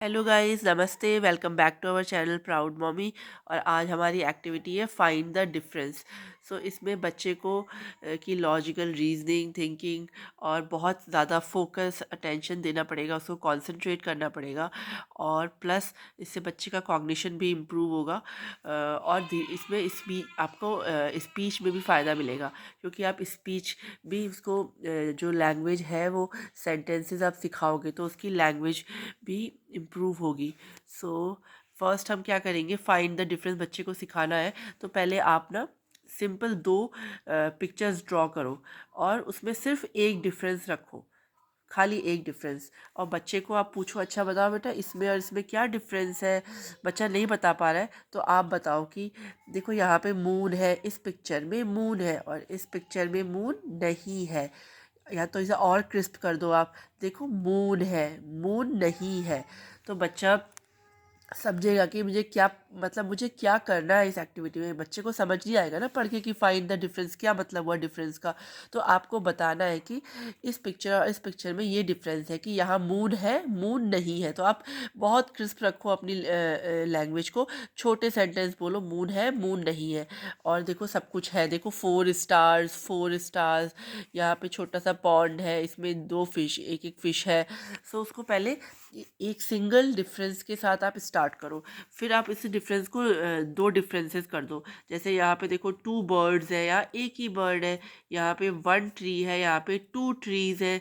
Hello guys, नमस्ते। Welcome back to our channel proud mommy. और आज हमारी एक्टिविटी है फाइंड द डिफरेंस। इसमें बच्चे को की लॉजिकल रीजनिंग, थिंकिंग और बहुत ज़्यादा फोकस अटेंशन देना पड़ेगा, उसको कंसंट्रेट करना पड़ेगा। और प्लस इससे बच्चे का कॉग्निशन भी इम्प्रूव होगा। और इसमें आपको स्पीच में भी फ़ायदा मिलेगा, क्योंकि आप स्पीच भी उसको जो लैंग्वेज है वो सेंटेंसेस आप सिखाओगे तो उसकी लैंग्वेज भी इम्प्रूव होगी। फर्स्ट हम क्या करेंगे, फाइंड द डिफरेंस बच्चे को सिखाना है। तो पहले आप ना सिंपल दो पिक्चर्स ड्रॉ करो और उसमें सिर्फ एक डिफरेंस रखो, खाली एक डिफरेंस। और बच्चे को आप पूछो, अच्छा बताओ बेटा इसमें और इसमें क्या डिफरेंस है। बच्चा नहीं बता पा रहा है तो आप बताओ कि देखो यहाँ पे मून है, इस पिक्चर में मून है और इस पिक्चर में मून नहीं है। या तो इसे और क्रिस्प कर दो आप, देखो मून है, मून नहीं है। तो बच्चा समझेगा कि मुझे क्या मतलब, मुझे क्या करना है इस एक्टिविटी में। बच्चे को समझ नहीं आएगा ना पढ़ के कि फाइंड द डिफरेंस क्या मतलब हुआ डिफरेंस का। तो आपको बताना है कि इस पिक्चर और इस पिक्चर में ये डिफरेंस है कि यहाँ मून है, मून नहीं है। तो आप बहुत क्रिस्प रखो अपनी लैंग्वेज को, छोटे सेंटेंस बोलो, मून है, मून नहीं है। और देखो सब कुछ है, देखो 4 स्टार्स, 4 स्टार्स। यहाँ पे छोटा सा पॉन्ड है, इसमें 2 फिश, एक एक फिश है। उसको पहले एक सिंगल डिफरेंस के साथ आप स्टार्ट करो। फिर आप इस डिफरेंस को दो डिफरेंसेस कर दो। जैसे यहाँ पे देखो 2 बर्ड्स है, या एक ही बर्ड है। यहाँ पे 1 ट्री है, यहाँ पे 2 ट्रीज है।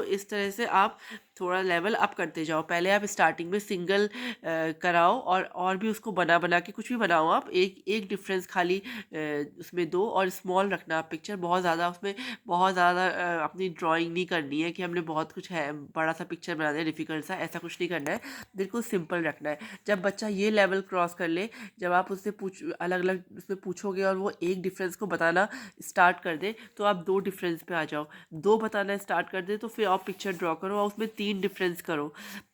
इस तरह से आप थोड़ा लेवल अप करते जाओ। पहले आप स्टार्टिंग में सिंगल कराओ और भी उसको बना बना के कुछ भी बनाओ। आप एक एक डिफरेंस खाली उसमें दो, और स्मॉल रखना आप पिक्चर। बहुत ज़्यादा उसमें बहुत ज़्यादा अपनी ड्राइंग नहीं करनी है कि हमने बहुत कुछ है, बड़ा सा पिक्चर बना दिया डिफ़िकल्ट सा, ऐसा कुछ नहीं करना है। बिल्कुल सिंपल रखना है। जब बच्चा ये लेवल क्रॉस कर ले, जब आप उससे अलग अलग उसमें पूछोगे और वो एक डिफरेंस को बताना स्टार्ट कर दे, तो आप दो डिफरेंस पे आ जाओ। दो बताना स्टार्ट कर दे तो फिर आप पिक्चर ड्रॉ करो और उसमें 3 डिफरेंस करो।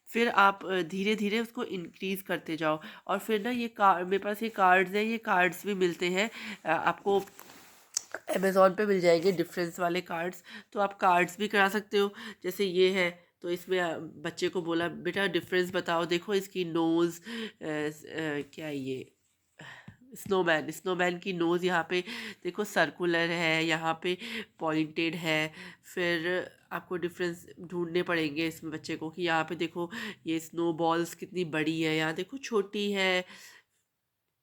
फिर आप धीरे धीरे उसको इंक्रीज़ करते जाओ। और फिर ना ये कार्ड, मेरे पास ये कार्ड्स हैं, ये कार्ड्स भी मिलते हैं आपको अमेज़ॉन पे मिल जाएंगे डिफरेंस वाले कार्ड्स। तो आप कार्ड्स भी करा सकते हो। जैसे ये है, तो इसमें बच्चे को बोला बेटा डिफरेंस बताओ, देखो इसकी नोज़ क्या है ये, स्नोमैन, स्नोमैन की नोज़ यहाँ पे देखो सर्कुलर है, यहाँ पे पॉइंटेड है। फिर आपको डिफरेंस ढूंढने पड़ेंगे इसमें बच्चे को कि यहाँ पे देखो ये स्नो बॉल्स कितनी बड़ी है, यहाँ देखो छोटी है।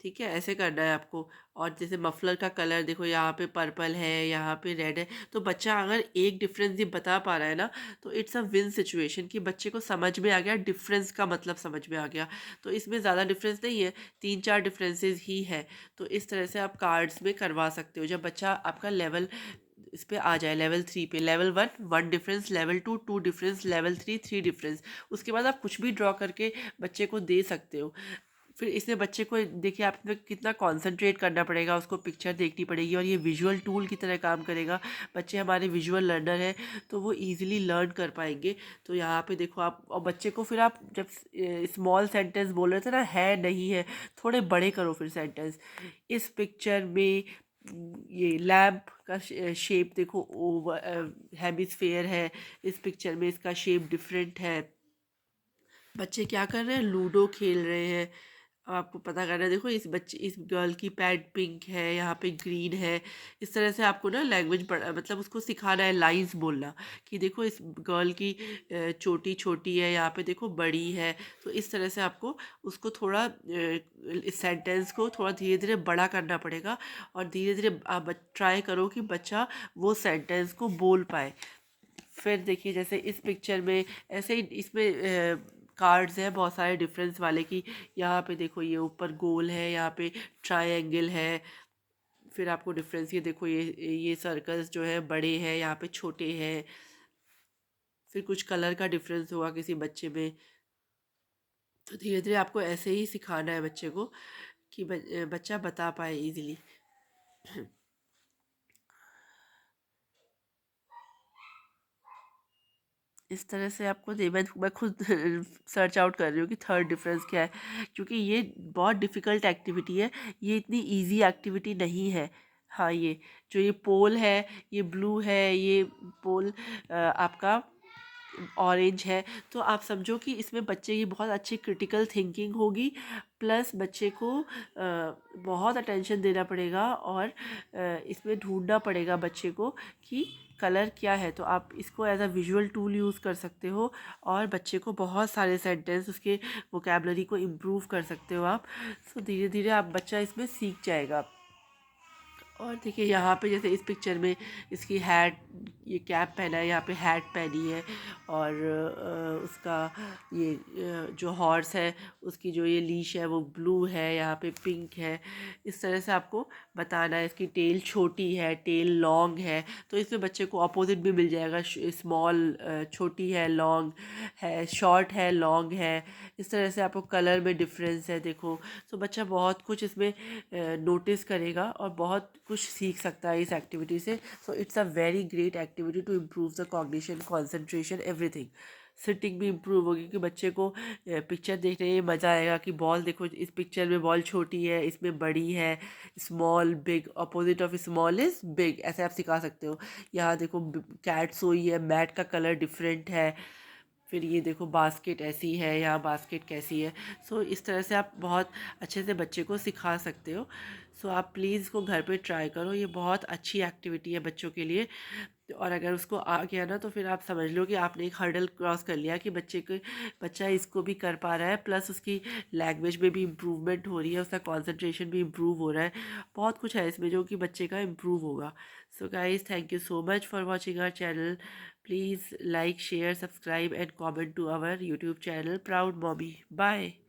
ठीक है, ऐसे करना है आपको। और जैसे मफलर का कलर देखो, यहाँ पे पर्पल है, यहाँ पे रेड है। तो बच्चा अगर एक डिफरेंस भी बता पा रहा है ना, तो इट्स अ विन सिचुएशन कि बच्चे को समझ में आ गया, डिफरेंस का मतलब समझ में आ गया। तो इसमें ज़्यादा डिफरेंस नहीं है, 3-4 डिफरेंसेस ही है। तो इस तरह से आप कार्ड्स में करवा सकते हो। जब बच्चा आपका लेवल इस पे आ जाए, लेवल 3 पे, level 1 1 difference, level 2 2 difference, level 3 3 difference, उसके बाद आप कुछ भी ड्रॉ करके बच्चे को दे सकते हो। फिर इसमें बच्चे को देखिए आप में कितना कंसंट्रेट करना पड़ेगा, उसको पिक्चर देखनी पड़ेगी और ये विजुअल टूल की तरह काम करेगा। बच्चे हमारे विजुअल लर्नर हैं, तो वो इजीली लर्न कर पाएंगे। तो यहाँ पे देखो आप, और बच्चे को फिर आप जब स्मॉल सेंटेंस बोल रहे थे ना, है नहीं है, थोड़े बड़े करो फिर सेंटेंस। इस पिक्चर में ये लैम्प का शेप देखो, ओवर हेमिस्फेयर है, इस पिक्चर में इसका शेप डिफरेंट है। बच्चे क्या कर रहे हैं, लूडो खेल रहे हैं। अब आपको पता करना है, देखो इस गर्ल की पैड पिंक है, यहाँ पे ग्रीन है। इस तरह से आपको ना लैंग्वेज मतलब उसको सिखाना है, लाइंस बोलना कि देखो इस गर्ल की चोटी छोटी है, यहाँ पे देखो बड़ी है। तो इस तरह से आपको उसको थोड़ा इस सेंटेंस को थोड़ा धीरे धीरे बड़ा करना पड़ेगा। और धीरे धीरे आप ट्राई करो कि बच्चा वो सेंटेंस को बोल पाए। फिर देखिए जैसे इस पिक्चर में, ऐसे ही इसमें कार्ड्स हैं बहुत सारे डिफरेंस वाले की। यहाँ पे देखो ये ऊपर गोल है, यहाँ पे ट्रायंगल है। फिर आपको डिफरेंस ये देखो, ये सर्कल्स जो है बड़े हैं, यहाँ पे छोटे हैं। फिर कुछ कलर का डिफरेंस होगा किसी बच्चे में। तो धीरे धीरे आपको ऐसे ही सिखाना है बच्चे को कि बच्चा बता पाए इजीली। इस तरह से आपको दे, मैं खुद सर्च आउट कर रही हूँ कि थर्ड डिफरेंस क्या है, क्योंकि ये बहुत डिफ़िकल्ट एक्टिविटी है, ये इतनी इजी एक्टिविटी नहीं है। हाँ, ये जो ये पोल है, ये ब्लू है, ये पोल आपका ऑरेंज है, तो आप समझो कि इसमें बच्चे की बहुत अच्छी क्रिटिकल थिंकिंग होगी, प्लस बच्चे को बहुत अटेंशन देना पड़ेगा और इसमें ढूंढना पड़ेगा बच्चे को कि कलर क्या है। तो आप इसको as a visual tool use कर सकते हो और बच्चे को बहुत सारे सेंटेंस, उसके वोकेबलरी को इम्प्रूव कर सकते हो आप। सो धीरे धीरे आप बच्चा इसमें सीख जाएगा। और देखिए यहाँ पे जैसे इस पिक्चर में इसकी हैट, ये कैप पहना है, यहाँ पे हैट पहनी है, और उसका ये जो हॉर्स है उसकी जो ये लीश है वो ब्लू है, यहाँ पे पिंक है। इस तरह से आपको बताना है। इसकी टेल छोटी है, टेल लॉन्ग है, तो इसमें बच्चे को अपोजिट भी मिल जाएगा। स्मॉल छोटी है, लॉन्ग है, शॉर्ट है, लॉन्ग है। इस तरह से आपको कलर में डिफरेंस है देखो। तो बच्चा बहुत कुछ इसमें नोटिस करेगा और बहुत कुछ सीख सकता है इस एक्टिविटी से। So it's a very great activity to improve the cognition, concentration, everything. Sitting भी इम्प्रूव होगी कि बच्चे को पिक्चर देखने में मज़ा आएगा कि बॉल देखो, इस पिक्चर में बॉल छोटी है, इसमें बड़ी है। Small big, opposite of small is big, ऐसे आप सिखा सकते हो। यहाँ देखो कैट सोई है, मैट का कलर डिफरेंट है। फिर ये देखो बास्केट ऐसी है, यहाँ बास्केट कैसी है। सो इस तरह से आप बहुत अच्छे से बच्चे को सिखा सकते हो। सो आप प्लीज़ इसको घर पे ट्राई करो, ये बहुत अच्छी एक्टिविटी है बच्चों के लिए। और अगर उसको आ गया ना तो फिर आप समझ लो कि आपने एक हर्डल क्रॉस कर लिया कि बच्चा इसको भी कर पा रहा है, प्लस उसकी लैंग्वेज में भी इम्प्रूवमेंट हो रही है, उसका कॉन्सेंट्रेशन भी इम्प्रूव हो रहा है। बहुत कुछ है इसमें जो कि बच्चे का इम्प्रूव होगा। So guys, thank you so much for watching our channel. Please like, share, subscribe and comment to our YouTube channel Proud Mommy. Bye.